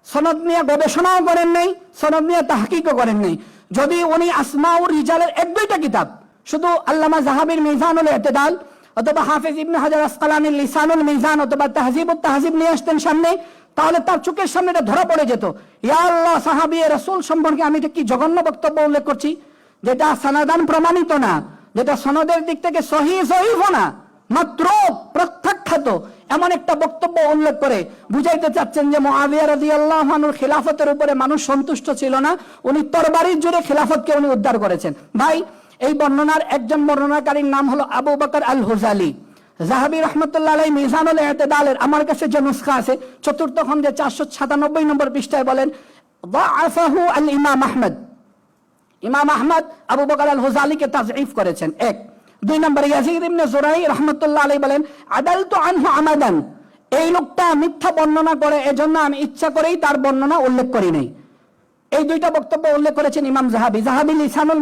সনদ নিয়ে গবেষণাও করেন নাই, সনদ নিয়ে তাহকিকও করেন নাই। যদি উনি আসমাউর রিজালের 1-2টা কিতাব, শুধু আল্লামা যাহাবীর মিজানুল ইতিদাল অথবা হাফেজ ইবনে হাজার আসকালানির লিসানুল মিজান অথবা তাহজিবুত তাহজিব নিয়ে আসতেন সামনে, তাহলে তার চোখের সামনে এটা ধরা পড়ে যেত। ইয়া আল্লাহ, সাহাবী রাসূল সম্পর্কে আমি এটা কি জঘন্য বক্তব্য উল্লেখ করছি, যেটা সনদান প্রমাণিত না, যেটা সনদের দিক থেকে সহিহ জয়ীফ না, মাত্র প্রত্যাখ্যাত, এমন একটা বক্তব্য উল্লেখ করে বুঝাইতে চাচ্ছেন যে মুআবিয়া রাদিয়াল্লাহু আনহুর খিলাফতের উপরে মানুষ সন্তুষ্ট ছিল না, উনি তরবারির জোরে খিলাফতকে উনি উদ্ধার করেছেন। ভাই এই বর্ণনার একজন বর্ণনাকারীর নাম হলো আবু বকর আল হুজালি। যাহাবী রাহমাতুল্লাহ আলাইহি মিজানুল ইতিদালের আমার কাছে যে নুসখা আছে 4th খণ্ডে 497 নম্বর পৃষ্ঠায় বলেন দাআফাহু আল ইমাম আহমদ। ইমাম আহমদ আবু বকর আল হুজালিকে তাযঈফ করেছেন। 1 2 নম্বর ইয়াজিদ ইবনে জুরাই রাহমাতুল্লাহ আলাইহি বলেন আদালতু আনহু আমাদান, এই লোকটা মিথ্যা বর্ণনা করে, এজন্য আমি ইচ্ছা করেই তার বর্ণনা উল্লেখ করি নাই। এই 2টা বক্তব্য উল্লেখ করেছেন ইমাম যাহাবী। যাহাবী লিসানুল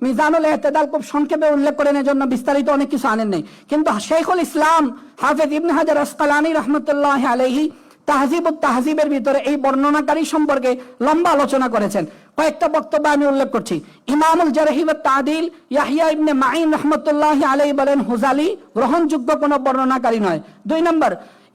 মিজানুল ইতিদাল খুব সংক্ষেপে উল্লেখ করেন, এজন্য বিস্তারিত অনেক কিছু আনেন নাই। কিন্তু শাইখুল ইসলাম হাফেজ ইবনে হাজার আসকালানী রাহমাতুল্লাহি আলাইহি তাহজিবুত তাহজিবের ভিতরে এই বর্ণনাকারী সম্পর্কে লম্বা আলোচনা করেছেন। কয়েকটা বক্তব্য আমি উল্লেখ করছি। ইমামুল জারহি ওয়াত তা'দীল ইয়াহইয়া ইবনে মাঈন রাহমাতুল্লাহি আলাইহি বলেন হুজালি গ্রহণযোগ্য কোনো বর্ণনাকারী নয়। 2 নম্বর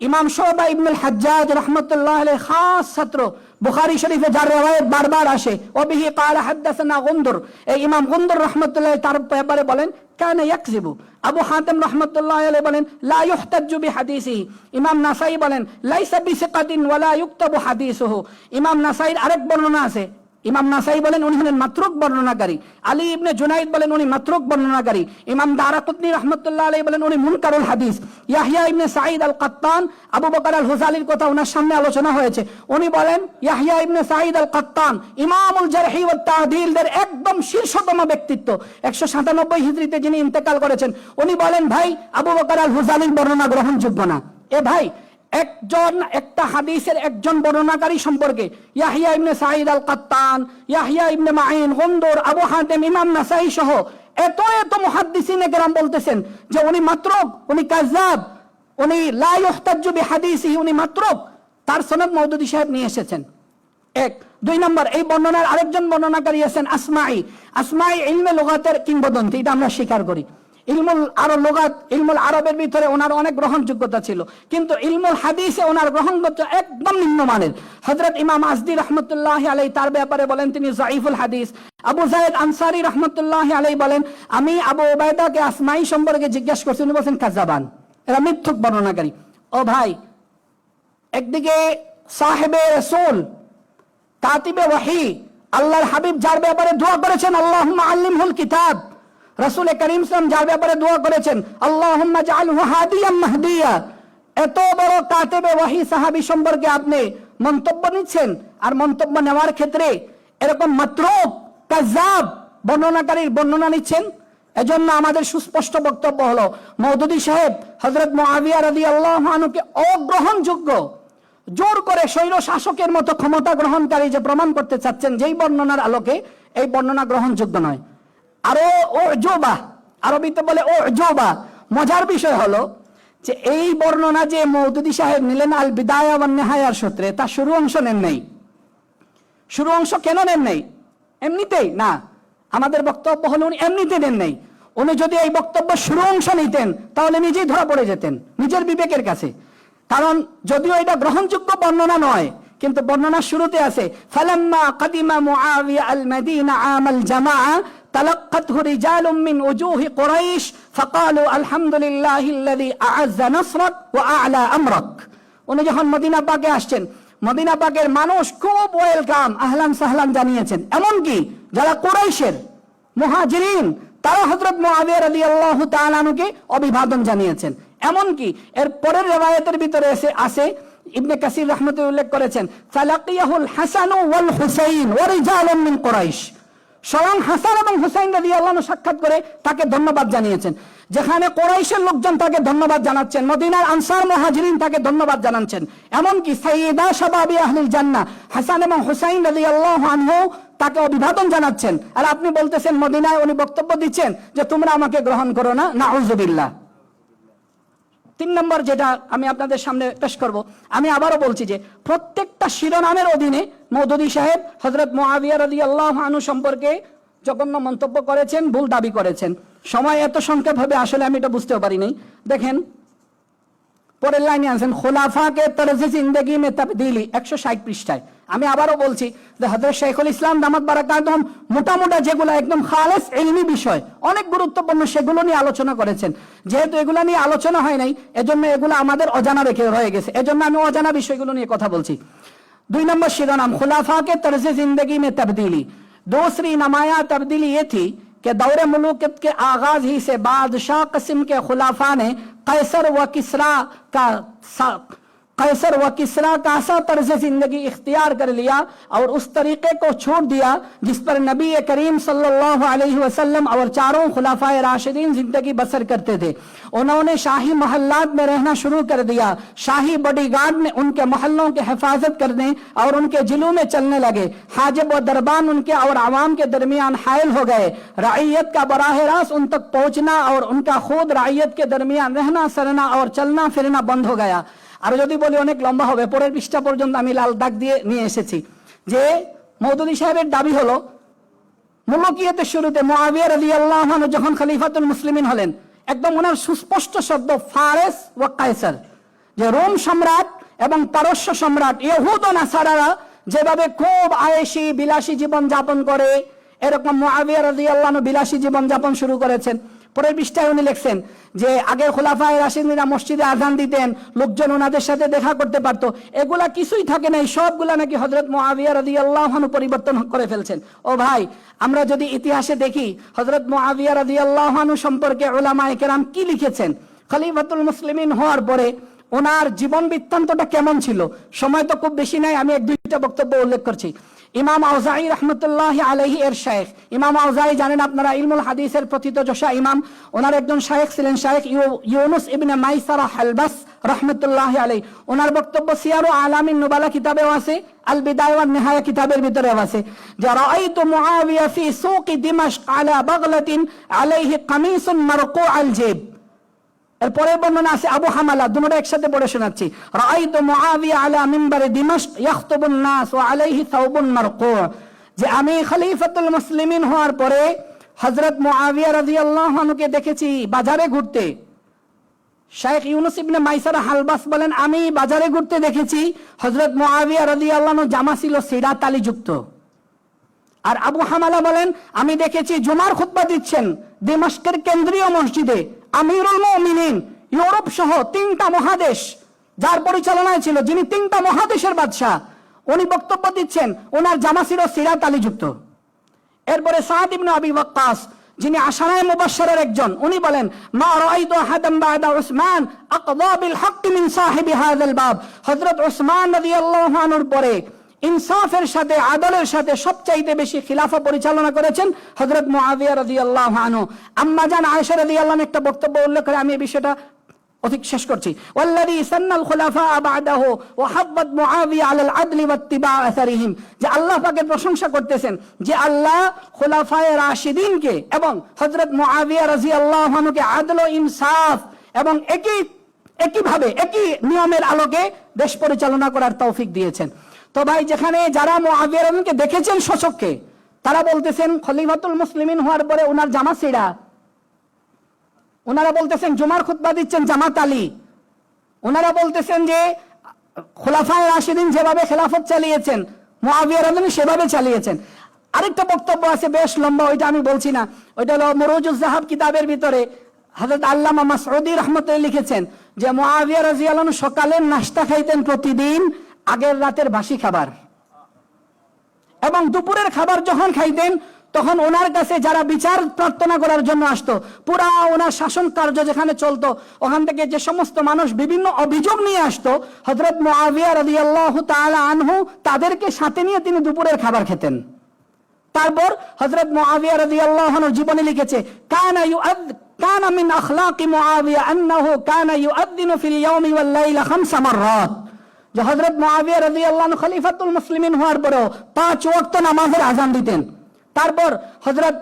ইমাম শুবা ইবনুল হাজ্জাজ রাহমাতুল্লাহি আলাইহি খাস ছাত্র, বুখারী শরীফে যার riwayat বারবার আসে, ওবিহি ক্বালা হাদাসানা গুনদুর, এই ইমাম গুনদুর রাহমাতুল্লাহি তার ব্যাপারে বলেন কানা ইয়াকযিবু। আবু হাতিম রাহমাতুল্লাহি আলাইহি বলেন লা ইহতাজ্জু বিহাদিসিহি। ইমাম নাসাই বলেন লাইসা বিসিকাতিন ওয়ালা ইউক্তাবু হাদিসুহু। ইমাম নাসাইর আরেক বর্ণনা আছে, ইমাম নাসাই বলেন উনি হলেন মাতরুক বর্ণনাকারী, আলী ইবনে জুনাইদ বলেন উনি মাতরুক বর্ণনাকারী, ইমাম দারাকুতনি রাহমাতুল্লাহ আলাইহি বলেন উনি মুনকারুল হাদিস, ইয়াহইয়া ইবনে সাঈদ আল কাত্তান, আবু বকর আল হুযালির কথা ওনার সামনে আলোচনা হয়েছে, উনি বলেন ইয়াহইয়া ইবনে সাঈদ আল কাত্তান ইমামুল জারহি ওয়াত তা'দীলদের একদম শীর্ষতম ব্যক্তিত্ব, 197 হিজরিতে যিনি ইন্তেকাল করেছেন, উনি বলেন ভাই আবু বকর আল হুযালির বর্ণনা গ্রহণযোগ্য না। এ ভাই একটা হাদিসের একজন বর্ণনাকারী সম্পর্কে ইয়াহইয়া ইবনে সাঈদ আল কাত্তান, ইয়াহইয়া ইবনে মাঈন, গুনদুর, আবু হাতিম, ইমাম নাসাই সহ এত এত মুহাদ্দিসিনে কেরাম বলতেছেন যে উনি মাতরুক, উনি কাযযাব, উনি লা ইহতাজ্জু বিহাদিসিহি, উনি মাতরুক। তার সনদ মওদুদী সাহেব নিয়ে এসেছেন। এক। দুই নম্বর, এই বর্ণনার আরেকজন বর্ণনাকারী আছেন আসমাঈ। আসমাঈ ইলমে লুগাতের কিংবদন্তি, এটা আমরা স্বীকার করি। ইলমুল লুগাত, ইলমুল আরবের ভিতরে ওনার অনেক গ্রহণযোগ্যতা ছিল, কিন্তু ইলমুল হাদিসে ওনার গ্রহণযোগ্যতা একদম নিম্নমানের। হযরত ইমাম আজদি রাহমাতুল্লাহি আলাইহি তার ব্যাপারে বলেন তিনি যায়ীফুল হাদিস। আবু যায়েদ আনসারী রাহমাতুল্লাহি আলাইহি বলেন আমি আবু উবাইদাকে আসমাঈ সম্পর্কে জিজ্ঞাসা করছি, উনি বলেন কাযাবান, এরা মিথ্যুক বর্ণনাকারী। ও ভাই, একদিকে সাহেবে রাসূল, কাতিবে ওয়াহি, আল্লাহর হাবিব যার ব্যাপারে দোয়া করেছেন আল্লাহুম্মা আল্লিমহুল কিতাব, রাসূল করিম সাল্লাল্লাহু যার ব্যাপারে দোয়া করেছেন আল্লাহুম্মা জাআলহু হাদিয়াম মাহদিয়া, এত বড় কাতিবে ওয়াহি সাহাবী সম্পর্কে আপনি মন্তব্য নিচ্ছেন, আর মন্তব্য নেওয়ার ক্ষেত্রে এরকম মাতরুক কাযযাব বর্ণনাকারীর বর্ণনা নিচ্ছেন। এজন্য আমাদের সুস্পষ্ট বক্তব্য হলো মওদুদী সাহেব হযরত মুআবিয়া রাদিয়াল্লাহু আনহুকে অগ্রহণযোগ্য, জোর করে শৈল শাসকের মতো ক্ষমতা গ্রহণকারী যে প্রমাণ করতে চাচ্ছেন, যেই বর্ণনার আলোকে এই বর্ণনা গ্রহণযোগ্য নয়। আরো উজুবা, আরবিতে বলে উজুবা, মজার বিষয় হলো যে এই বর্ণনা যে মওদুদী সাহেব নিলেন আল বিদায়া ওয়ান নিহায়ার সূত্রে, তার শুরু অংশ নেন নাই। শুরু অংশ কেন নেন নাই? এমনিতেই না, আমাদের বক্তব্য হলো উনি এমনিতে নেন নাই। উনি যদি এই বক্তব্য শুরু অংশ নিতেন তাহলে নিজেই ধরা পড়ে যেতেন নিজের বিবেকের কাছে। কারণ যদিও এটা গ্রহণযোগ্য বর্ণনা নয়, কিন্তু বর্ণনার শুরুতে আছে ফালাম্মা কাদিমা মুআবিয়া আল মাদিনা আমাল জামাআ তালাক্কাতহু রিজালুম মিন উজুহি কুরাইশ ফাকালু আলহামদুলিল্লাহিল্লাযী আ'আজ্জা নাসরাক ওয়া আ'লা আমরাক। উনি যখন মদিনা পাকে আসছেন, মদিনা পাকের মানুষ খুব ওয়েলকাম, আহলান সাহলান জানিয়েছেন। এমনকি যারা কুরাইশের মুহাজিরিন তারা হযরত মুআবিয়া রাদিয়াল্লাহু তাআলা আনহুকে অভিবাদন জানিয়েছেন। এমনকি এর পরের রিওয়ায়াতের ভিতরে আছে ইবনে কাসির রাহমাতুল্লাহ উল্লেখ করেছেন ফালাকিয়াহুল হাসান ওয়াল হুসাইন ওয়া রিজালুম মিন কুরাইশ, স্বয়ং হাসান এবং হুসাইন রাদিয়াল্লাহু আনহু সাক্ষাৎ করে তাকে ধন্যবাদ জানিয়েছেন। যেখানে কুরাইশের লোকজন তাকে ধন্যবাদ জানাচ্ছেন, মদিনার আনসার মুহাজিরিন তাকে ধন্যবাদ জানাচ্ছেন। এমনকি সাইয়্যিদা শাবাবি আহলিল জান্নাহ হাসান এবং হুসাইন রাদিয়াল্লাহু আনহু তাকে অভিবাদন জানাচ্ছেন। আর আপনি বলতেছেন মদিনায় উনি বক্তব্য দিচ্ছেন যে তোমরা আমাকে গ্রহণ করো না, নাউযুবিল্লাহ। 3 নম্বর যেটা আমি আপনাদের সামনে পেশ করব, আমি আবারও বলছি যে প্রত্যেকটা শিরোনামের অধীনে মওদুদী সাহেব হযরত মুআবিয়া রাদিয়াল্লাহু আনহু সম্পর্কে জঘন্য মন্তব্য করেছেন, ভুল দাবি করেছেন। সময় এত সংক্ষেপ হবে আসলে আমি এটা বুঝতেও পারি নাই। দেখেন পরের লাইনে আছেন খুলাফাকে তরজে জিন্দেগি মে তাবদীলি, 160 পৃষ্ঠায়। আমি আবারও বলছি যে হযরত শাইখুল ইসলাম দামাত বারাকাতুহুম মোটা যেগুলো একদম খালেস ইলমি বিষয়, অনেক গুরুত্বপূর্ণ, সেগুলো নিয়ে আলোচনা করেছেন। যেহেতু এগুলো নিয়ে আলোচনা হয় নাই, এজন্য এগুলো আমাদের অজানা রেখে রয়ে গেছে, এজন্য আমি অজানা বিষয়গুলো নিয়ে কথা বলছি। 2 নম্বর শিরোনাম খুলাফাকে তরজে জিন্দেগি মে তাবদীলি। दूसरी नमाया तब्दीली ये थी कि दौरे मुलूकियत के आगाज ही से बादशाह किस्म के खुलाफा ने कैसर व किसरा का ऐसा तर्ज जिंदगी इख्तियार कर लिया और उस तरीके को छोड़ दिया जिस पर नबी करीम सल्लल्लाहु अलैहि वसल्लम और चारों खुलाफाए राशिदीन जिंदगी बसर करते थे। उन्होंने शाही महल्लात में रहना शुरू कर दिया। शाही बॉडीगार्ड ने उनके महल्लों की हिफाजत करने और उनके जिलों में चलने लगे। हाजिब व दरबान उनके और आवाम के दरमियान हायल हो गए। रईयत का बराह रास्त उन तक पहुंचना और उनका खुद रईयत के दरमियान रहना सरना और चलना फिरना बंद हो गया। আর যদি বলি অনেক লম্বা হবে, পরের পৃষ্ঠা পর্যন্ত আমি লাল দাগ দিয়ে নিয়ে এসেছি যে মওদুদী সাহেবের দাবি হলো মুলুকিয়তের শুরুতে মুআবিয়া রাদিয়াল্লাহু আনহু যখন খলিফাতুল মুসলিমিন হলেন, একদম ওনার সুস্পষ্ট শব্দ ফারেস ওয়া কায়সার, যে রোম সম্রাট এবং পারস্য সম্রাট ইহুদ ও নাসারারা যেভাবে খুব আয়েশি বিলাসী জীবন যাপন করে, এরকম মুআবিয়া রাদিয়াল্লাহু আনহু বিলাসী জীবন যাপন শুরু করেছেন। পরের পৃষ্ঠায় উনি লিখছেন যে আগের খোলাফায়ে রাশিদিনরা মসজিদে আযান দিতেন, লোকজন ওনাদের সাথে দেখা করতে পারত, এগুলা কিছুই থাকে নাই, সবগুলা নাকি হযরত মুআবিয়া রাদিয়াল্লাহু আনহু পরিবর্তন করে ফেলছেন। ও ভাই, আমরা যদি ইতিহাসে দেখি হযরত মুআবিয়া রাদিয়াল্লাহু আনহু সম্পর্কে উলামায়ে কেরাম কি লিখেছেন, খলিফাতুল মুসলিমিন হওয়ার পরে ওনার জীবন বৃত্তান্তটা কেমন ছিল। সময় তো খুব বেশি নাই, আমি এক দুইটা বক্তব্য উল্লেখ করছি। ইমাম আউজাঈ রাহমাতুল্লাহি আলাইহি এর শায়েখ, ইমাম আউজাঈ জানেন আপনারা ইলমুল হাদিসের প্রথিতযশা ইমাম, ওনার একজন শায়েখ ছিলেন শায়েখ ইউনুস ইবনে মাইসারা হালবাস রাহমাতুল্লাহি আলাইহি। ওনার বক্তব্য সিয়ারু আলামিন নুবালা কিতাবেও আছে, আল বিদায়া ওয়ান নিহায়া কিতাবের ভিতরেও আছে, যে রাআইতু মুআবিয়া ফি সুকি দিমাশক আলা বাগলাতিন আলাইহি কামিসুন মারকু আল জিব। এরপরে বর্ণনা আছে আবু হামালা, দুটোটা একসাথে পড়ে শোনাচ্ছি। রাআইতু মুআবিয়া আলা মিম্বারে দিমাশক ইয়াখতুবুন নাস ওয়া আলাইহি সাওবুন মারকু, যে আমি খলিফাতুল মুসলিমিন হওয়ার পরে হযরত মুআবিয়া রাদিয়াল্লাহু আনহুকে দেখেছি বাজারে ঘুরতে। শাইখ ইউনুস ইবনে মাইসারা হালবাস বলেন, আমি বাজারে ঘুরতে দেখেছি হযরত মুআবিয়া রাদিয়াল্লাহু আনহু জামা ছিল সিরা তালিযুক্ত। আর আবু হামালা বলেন, আমি দেখেছি জুমার খুতবা দিচ্ছেন দিমাশকের কেন্দ্রীয় মসজিদে আমিরুল মুমিনিন, ইউরোপ সহ 3টা মহাদেশ যার পরিচালনায় ছিল, যিনি 3টা মহাদেশের বাদশাহ, উনি বক্তব্য দিচ্ছেন, ওনার জামা ছিল সিরাত আলীযুক্ত। এরপরে সাদ ইবনে আবি ওয়াক্কাস, যিনি আশারায়ে মুবাশশারের একজন, উনি বলেন, মা রাআইতু আহাদান বা'দা উসমান আকদা বিল হক মিন সাহিবি হাযাল বাব। হযরত উসমান রাদিয়াল্লাহু আনহুর পরে ইনসাফের সাথে আদলের সাথে সবচাইতে বেশি খিলাফা পরিচালনা করেছেন হযরত মুআবিয়া রাদিয়াল্লাহু আনহু। আম্মা জান আয়েশা রাদিয়াল্লাহু আনহা একটা বক্তব্য উল্লেখ করে, আমি এই বিষয়টা অধিক শেষ করছি। ওয়াল্লাযী সান্নাল খুলাফা বা'দাহু ওয়া হাব্বাত মুআবিয়া আলাল আদলি ওয়াত্তিবা আসারিহিম, যে আল্লাহ পাকের প্রশংসা করতেছেন যে আল্লাহ খুলাফায়ে রাশিদিনকে এবং হযরত মুআবিয়া রাদিয়াল্লাহু আনহুকে আদল ও ইনসাফ এবং একইভাবে একই নিয়মের আলোকে দেশ পরিচালনা করার তৌফিক দিয়েছেন। তো ভাই, যেখানে যারা মুআবিয়া রাদিয়াল্লাহু আনহুকে দেখেছেন স্বচক্ষে, তারা বলতেছেন খলিফাতুল মুসলিমিন হওয়ার পরে ওনার জামা ছিঁড়া, ওনারা বলতেছেন জুমার খুতবা দিচ্ছেন জামাত আলী, ওনারা বলতেছেন যে খোলাফায়ে রাশিদিন যেভাবে খেলাফত চালিয়েছেন মুআবিয়া রাদিয়াল্লাহু আনহু সেভাবে চালিয়েছেন। আরেকটা বক্তব্য আছে বেশ লম্বা, ওইটা আমি বলছি না, ওইটা হলো মুরুজুজ যাহাব কিতাবের ভিতরে হযরত আল্লামা মাসউদি রাহমাতুল্লাহ লিখেছেন যে মুআবিয়া রাদিয়াল্লাহু আনহু সকালের নাস্তা খাইতেন প্রতিদিন আগের রাতের বাসি খাবার, এবং দুপুরের খাবার যখন খাইতেন তখন ওনার কাছে যারা বিচার প্রার্থনা করার জন্য আসতো, পুরা ওনার শাসন কার্য যেখানে চলতো, ওখান থেকে যে সমস্ত মানুষ বিভিন্ন অভিযোগ নিয়ে আসতো, হযরত মুআবিয়া রাদিয়াল্লাহু তাআলা আনহু তাদেরকে সাথে নিয়ে তিনি দুপুরের খাবার খেতেন। তারপর হযরত মুআবিয়া রাদিয়াল্লাহু আনহু জীবনে লিখেছে, কানা মিন আখলাকি মুআবিয়া আন্নাহু কানা ইউআদ্দিনু ফিল ইয়াওমি ওয়াল লাইলা 5 মাররাত, যে হযরত মুআবিয়া রাদিয়াল্লাহু আনহু খলিফাতুল মুসলিমিন হওয়ার পরেও 5 ওয়াক্ত নামাজের আযান দিতেন। তারপর হযরত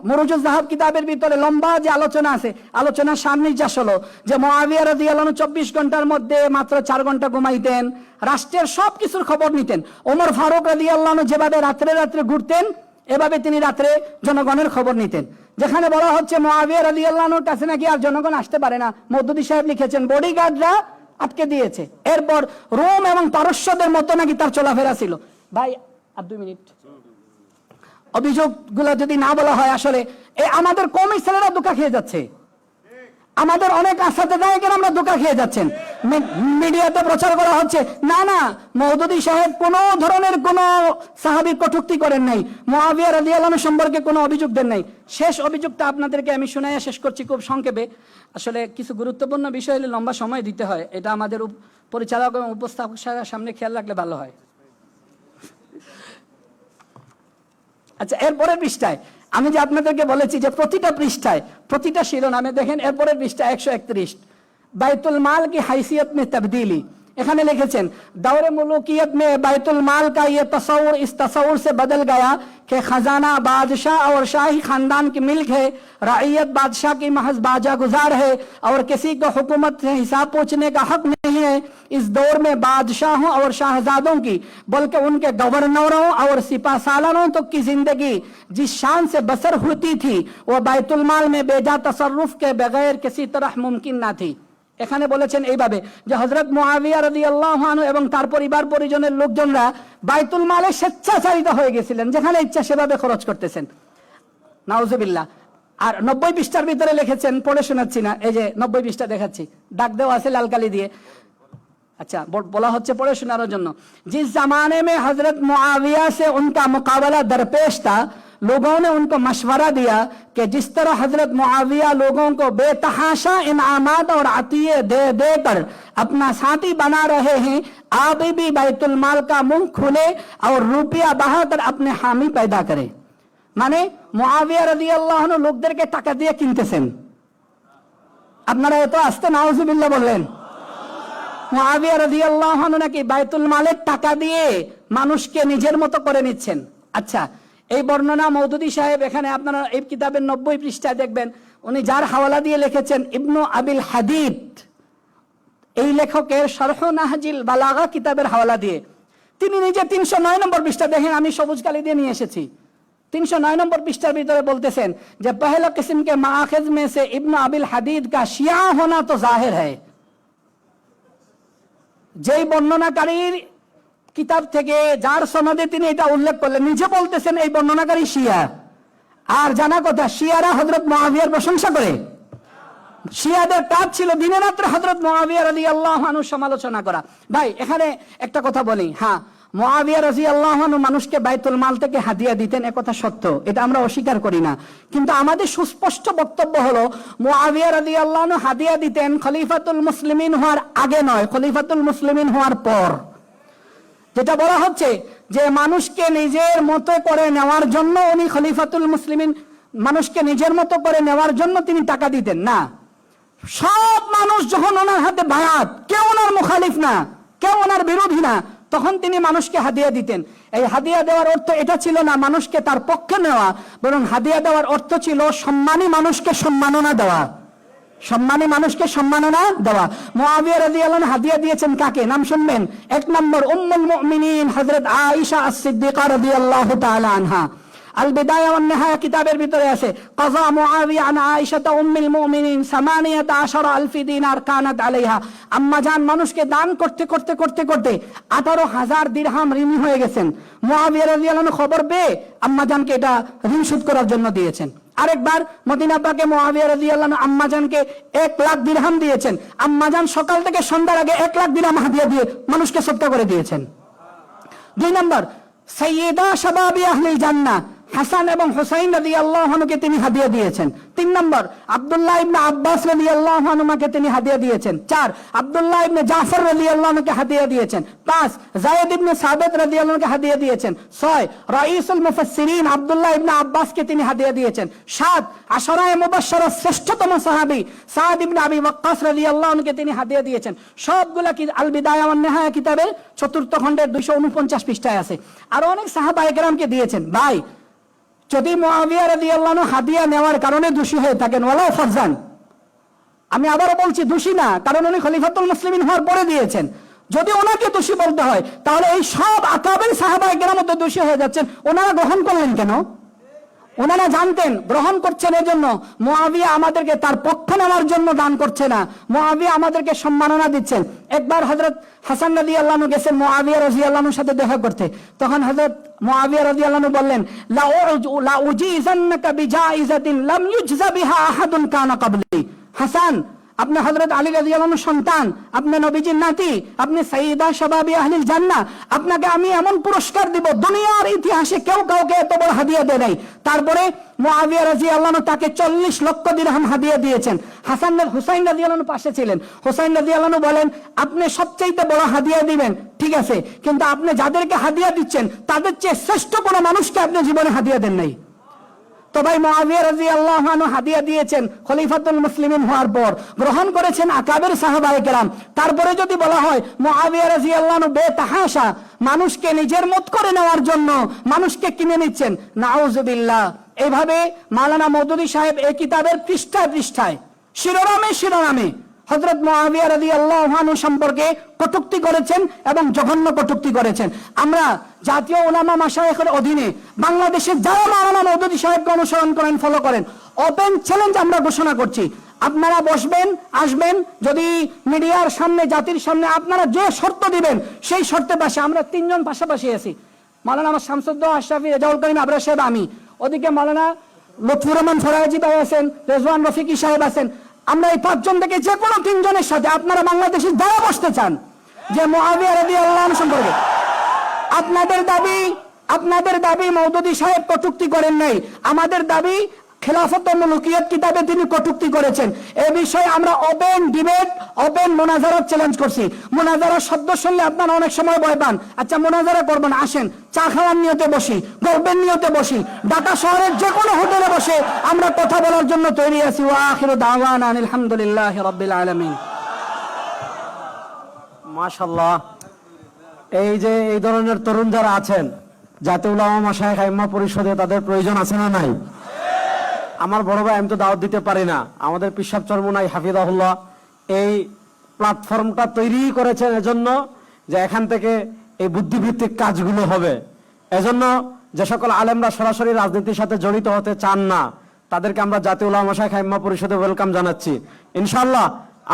মুরুজুজ যাহাব কিতাবের ভিতরে লম্বা যে আলোচনা আছে, আলোচনার সামনির্যাস হলো যে মুআবিয়া রাদিয়াল্লাহু আনহু 24 ঘন্টার মধ্যে মাত্র 4 ঘন্টা ঘুমাইতেন, রাষ্ট্রের সবকিছুর খবর নিতেন। ওমর ফারুক রাদিয়াল্লাহু আনহু যেভাবে রাত্রে রাত্রে ঘুরতেন, এভাবে তিনি রাত্রে জনগণের খবর নিতেন। যেখানে বলা হচ্ছে মুআবিয়া রাদিয়াল্লাহু আনহুর কাছে নাকি আর জনগণ আসতে পারে না, মওদুদী সাহেব লিখেছেন বডিগার্ডরা আটকে দিয়েছে। এরপর রোম এবং পারস্যদের মতো নাকি তার চলাফেরা ছিল। ভাই আর 2 মিনিট, অভিযোগগুলো যদি না বলা হয়, আসলে আমাদের কওমি ছেলেরা ধোঁকা খেয়ে যাচ্ছে, আমাদের অনেক আসাতেদায়কের আমরা ধোঁকা খেয়ে যাচ্ছেন। মিডিয়াতে প্রচার করা হচ্ছে না না মওদুদী সাহেব কোনো ধরনের কোনো সাহাবীর কটূক্তি করেন নাই, মুআবিয়া রাদিয়াল্লাহু আনহু সম্পর্কে কোনো অভিযোগ দেন নাই। শেষ অভিযোগটা আপনাদেরকে আমি শোনাইয়া শেষ করছি খুব সংক্ষেপে। আসলে কিছু গুরুত্বপূর্ণ বিষয় হলে লম্বা সময় দিতে হয়, এটা আমাদের পরিচালক এবং উপস্থাপক সামনে খেয়াল রাখলে ভালো হয়। আচ্ছা, এরপরের পৃষ্ঠায় আমি যে আপনাদেরকে বলেছি যে প্রতিটা পৃষ্ঠায় প্রতিটা শিরোনামে দেখেন, এরপরের পৃষ্ঠা 131 বাইতুল মাল কি হাইসিয়ত মে তবদীলি, এখানে লিখেছেন दौर मुल्कियत में बैतुल माल का ये तस्वुर इस तस्वुर से बदल गया कि खजाना बादशाह और शाही खानदान की मिल्क है, रईयत बादशाह की महज बाजा गुजार है और किसी को हुकूमत से हिसाब पूछने का हक नहीं है। इस दौर में बादशाहों और शाहजादों की बल्कि उनके गवर्नरों और सिपा सालारों तक की जिंदगी जिस शान से बसर होती थी वो बैतुल माल में बेजा तसर्रुफ के बगैर किसी तरह मुमकिन ना थी। এখানে বলেছেন এইভাবে যে হযরত মুআবিয়া রাদিয়াল্লাহু আনহু এবং তার পরিবার পরিজনের লোকজনরা বাইতুল মালে স্বেচ্ছাচারিত হয়ে গেছিলেন, যেখানে ইচ্ছা সেভাবে খরচ করতেছেন। নাউজুবিল্লাহ। আর 90 পৃষ্ঠার ভিতরে লিখেছেন, পড়ে শোনাচ্ছি না, এই যে 90 পৃষ্ঠা দেখাচ্ছি, দাগ দেওয়া আছে লাল কালি দিয়ে। अच्छा बोला होच्छे पढ़े शोनार जन्य, जिस जमाने में हजरत मुआविया से उनका मुकाबला दरपेश था, लोगों ने उनको मशवरा दिया कि जिस तरह हजरत मुआविया लोगों को बेतहाशा इनामात और अतिये दे देकर अपना साथी बना रहे हैं, आप भी बैतुल माल का मुंह खोले और रुपया बहाकर अपने हामी पैदा करें। माने मुआविया রাদিয়াল্লাহু আনহু লোকদেরকে টাকা দিয়ে কিনতেছেন। আপনারা এত আস্তে নাউজুবিল্লাহ বললেন। মুআবিয়া রাদিয়াল্লাহু আনহু নাকি বাইতুল মালের টাকা দিয়ে মানুষকে নিজের মতো করে নিচ্ছেন। আচ্ছা, এই বর্ণনা মওদুদী সাহেব এখানে আপনারা এই কিতাবের 90 পৃষ্ঠায় দেখবেন, উনি যার হাওয়ালা দিয়ে লিখেছেন ইবনু আবিল হাদিদ, এই লেখকের শরহ নাহজিল বালাগা কিতাবের হাওয়ালা দিয়ে। তিনি নিজে 309 নম্বর পৃষ্ঠা দেখেন, আমি সবুজ কালি দিয়ে নিয়ে এসেছি। 309 নম্বর পৃষ্ঠার ভিতরে বলতেছেন যে পহলা কিस्म के माखिज में से इब्न अबिल हदीद का शिया होना तो जाहिर है। যেই বর্ণনাকারীর কিতাব থেকে যার সনদে তিনি এটা উল্লেখ করলেন, নিজে বলতেছেন এই বর্ণনাকারী শিয়া। আর জানা কথা, শিয়ারা হযরত মুআবিয়ার প্রশংসা করে। শিয়াদের কাজ ছিল দিনে রাত্রে হযরত মুআবিয়া রাদিয়াল্লাহু আনহু সমালোচনা করা। ভাই এখানে একটা কথা বলি, হ্যাঁ মুআবিয়া রাদিয়াল্লাহু আনহু মানুষকে বাইতুল মাল থেকে হাদিয়া দিতেন, একথা সত্য, এটা আমরা অস্বীকার করি না। কিন্তু আমাদের সুস্পষ্ট বক্তব্য হলো মুআবিয়া রাদিয়াল্লাহু আনহু হাদিয়া দিতেন খলিফাতুল মুসলিমিন হওয়ার আগে নয়, খলিফাতুল মুসলিমিন হওয়ার পর। যেটা বলা হচ্ছে যে মানুষকে নিজের মতো করে নেওয়ার জন্য উনি খলিফাতুল মুসলিমিন, মানুষকে নিজের মতো করে নেওয়ার জন্য তিনি টাকা দিতেন না। সব মানুষ যখন ওনার হাতে বায়াত, কেউ ওনার মুখালিফ না, কেউ ওনার বিরোধী না, তখন তিনি মানুষকে হাদিয়া দিতেন। এই হাদিয়া দেওয়ার অর্থ এটা ছিল না মানুষকে তার পক্ষে নেওয়া, বরং হাদিয়া দেওয়ার অর্থ ছিল সম্মানী মানুষকে সম্মাননা দেওয়া, সম্মানী মানুষকে সম্মাননা দেওয়া। মুআবিয়া রাদিয়াল্লাহু আনহু হাদিয়া দিয়েছেন কাকে? নাম শুনবেন। 1 নম্বর উম্মুল মুমিনিন হযরত আয়েশা আস-সিদ্দিকা রাদিয়াল্লাহু তাআলা আনহা। আল বিদায়া ওয়ান নিহায়া কিতাবের ভিতরে আছে কাযা মুআবিয়া আন আয়েশা উম্মুল মুমিনিন 18000 দিনার কানাত আলাইহা। আম্মা জান মানুষকে দান করতে করতে করতে করতে 18000 দিরহাম ঋণী হয়ে গেছেন। মুআবিয়া রাদিয়াল্লাহু আনহু খবর পেয়ে আম্মা জানকে এটা ঋণ শোধ করার জন্য দিয়েছেন। আরেকবার মদিনা পাকে মুআবিয়া রাদিয়াল্লাহু আনহু আম্মা জানকে 1 লাখ দিরহাম দিয়েছেন। আম্মা জান সকাল থেকে সন্ধ্যার আগে 1 লাখ দিরহাম হাদিয়া দিয়ে মানুষকে সদকা করে দিয়েছেন। 2 নম্বর সাইয়্যিদা শাবাবি আহলিল জান্নাহ হাসান এবং হুসাইন রাদিয়াল্লাহু আনহুকে তিনি হাদিয়া দিয়েছেন। 3 নম্বর আব্দুল্লাহ ইবনে আব্বাস রাদিয়াল্লাহু আনহুকে তিনি হাদিয়া দিয়েছেন। 4 আব্দুল্লাহ ইবনে জাফর রাদিয়াল্লাহু আনহুকে হাদিয়া দিয়েছেন। 5 যায়েদ ইবনে সাবিত রাদিয়াল্লাহু আনহুকে হাদিয়া দিয়েছেন। 6 রাইসুল মুফাসসিরিন আব্দুল্লাহ ইবনে আব্বাসকে তিনি হাদিয়া দিয়েছেন। 7 আশরায়ে মুবাশশারা শ্রেষ্ঠতম সাহাবী সাদ ইবনে আবি ওয়াক্কাস রাদিয়াল্লাহু আনহুকে তিনি হাদিয়া দিয়েছেন। সবগুলা কি আল বিদায়া ওয়ান নিহায়া কিতাবের 4th খণ্ডের 249 পৃষ্ঠায় আছে। আর অনেক সাহাবায়ে কেরামকে দিয়েছেন। ভাই যদি মুআবিয়া রাদিয়াল্লাহু আনহু হাদিয়া নেওয়ার কারণে দোষী হয়ে থাকেন, ওয়ালা ফারজান, আমি আবারও বলছি দোষী না, কারণ উনি খলিফাতুল মুসলিমিন হওয়ার পরে দিয়েছেন। যদি ওনাকে দোষী বলতে হয় তাহলে এই সব আকাবের সাহাবায়ে কেরামও তো দোষী হয়ে যাচ্ছেন। ওনারা গ্রহণ করলেন কেন? ওনারা জানতেন গ্রহণ করছেন এজন্য মুআবিয়া আমাদেরকে তার পক্ষ নেওয়ার জন্য দান করছে না, মুআবিয়া আমাদেরকে সম্মাননা দিচ্ছেন। একবার হযরত হাসান রাদিয়াল্লাহু আনহু গেছেন মুআবিয়া রাদিয়াল্লাহু আনহুর সাথে দেখা করতে, তখন হযরত মুআবিয়া রাদিয়াল্লাহু আনহু বললেন লা উজিজান্নাকা বিজাইজাতিন লাম ইউজজা বিহা আহাদুন কানা ক্বাবলি। হাসান, আপনি হযরত আলী রাদিয়াল্লাহু আনহুর সন্তান, আপনি নবীজির নাতি, আপনি সাইয়্যিদা শাবাবি আহলিল জান্নাহ, আপনাকে আমি এমন পুরস্কার দিব দুনিয়ার ইতিহাসে কেউ কাউকে এত বড় হাদিয়া দেয় নাই। তারপরে মুআবিয়া রাদিয়াল্লাহু আনহু তাকে 40 লক্ষ দিরহাম হাদিয়া দিয়েছেন। হাসান হুসাইন রাদিয়াল্লাহু আনহু পাশে ছিলেন। হুসাইন রাদিয়াল্লাহু আনহু বলেন আপনি সবচেয়ে বড় হাদিয়া দিবেন, ঠিক আছে, কিন্তু আপনি যাদেরকে হাদিয়া দিচ্ছেন তাদের চেয়ে শ্রেষ্ঠ কোনো মানুষকে আপনি জীবনে হাদিয়া দেন নাই। তো ভাই মুআবিয়া রাদিয়াল্লাহু আনহু হাদিয়া দিয়েছেন খলিফাতুল মুসলিমিন হওয়ার পর, গ্রহণ করেছেন আকাবের সাহাবায়ে কেরাম। তারপরে যদি বলা হয় মুআবিয়া রাদিয়াল্লাহু আনহু বেতাহাশা মানুষকে নিজের মত করে নেওয়ার জন্য মানুষকে কিনে নিচ্ছেন, নাউজুবিল্লাহ। এইভাবে মাওলানা মওদুদী সাহেব এই কিতাবের পৃষ্ঠায় পৃষ্ঠায় শিরোনামে শিরোনামে হযরত মুআবিয়া রাদিয়াল্লাহু আনহু সম্পর্কে কটূক্তি করেছেন এবং জঘন্য কটূক্তি করেছেন। আমরা জাতীয় উলামা মাশায়েখের অধীনে বাংলাদেশের যারা মাওলানা মওদুদী সাহেবকে অনুসরণ করেন, ফলো করেন, ওপেন চ্যালেঞ্জ আমরা ঘোষণা করছি, আপনারা বসবেন, আসবেন, যদি মিডিয়ার সামনে জাতির সামনে আপনারা যে শর্ত দিবেন সেই শর্তের পাশে আমরা 3 জন পাশাপাশি আছি। মাওলানা শামসুদ্দৌলা আশরাফি, রেজাউল করিম আবরার সাহেব, আমি, ওদিকে মাওলানা লুৎফুর রহমান ফরাজি ভাই আছেন, রেজওয়ান রফিকি সাহেব আছেন, আমরা এই 5 জন থেকে যে কোনো 3 জনের সাথে আপনারা বাংলাদেশে যারা বসতে চান যে মুআবিয়া রাদিয়াল্লাহু আনহু সম্পর্কে আপনাদের দাবি মওদুদী সাহেব কটূক্তি করেন নাই, আমাদের দাবি খেলাফত ও মুলকিয়ত কিতাবে তিনি কটূক্তি করেছেন। এই বিষয়ে আমরা ওপেন ডিবেট, ওপেন মোনাজারা চ্যালেঞ্জ করছি। মোনাজারা শব্দ শুনলে আপনারা অনেক সময় ভয় পান, আচ্ছা মোনাজারা করবেন, আসেন চা খাওয়ার নিয়তে বসি, গল্পের নিয়তে বসি, ঢাকা শহরের যে কোনো হোটেলে বসে আমরা কথা বলার জন্য তৈরি আছি। ওয়া আখিরু দাওয়ানা আনিল হামদুলিল্লাহি রাব্বিল আলামিন। মাশাআল্লাহ। এই যে এই ধরনের তরুণ যারা আছেন জাতীয় উলামা মাশায়েখ আইম্মা পরিষদে, তাদের প্রয়োজন আছে না নাই? আমার বড় ভাই, আমি তো দাওয়াত দিতে পারি না, আমাদের পিসাব চরমুনাই হাফিজাহুল্লাহ এই প্ল্যাটফর্মটা তৈরি করেছেন এজন্য যে এখান থেকে এই বুদ্ধিভিত্তিক কাজগুলো হবে। এজন্য যে সকল আলেমরা সরাসরি রাজনীতির সাথে জড়িত হতে চান না তাদেরকে আমরা জাতীয় উলামা মাশায়েখ আইম্মা পরিষদে ওয়েলকাম জানাচ্ছি। ইনশাআল্লাহ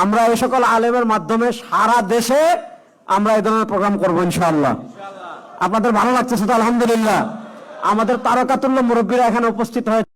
আমরা এই সকল আলেমের মাধ্যমে সারা দেশে আমরা এই ধরনের প্রোগ্রাম করবো ইনশাআল্লাহ। আপনাদের ভালো লাগছে তো? আলহামদুলিল্লাহ। আমাদের তারকাতুল্য মুরব্বীরা এখানে উপস্থিত হয়েছে।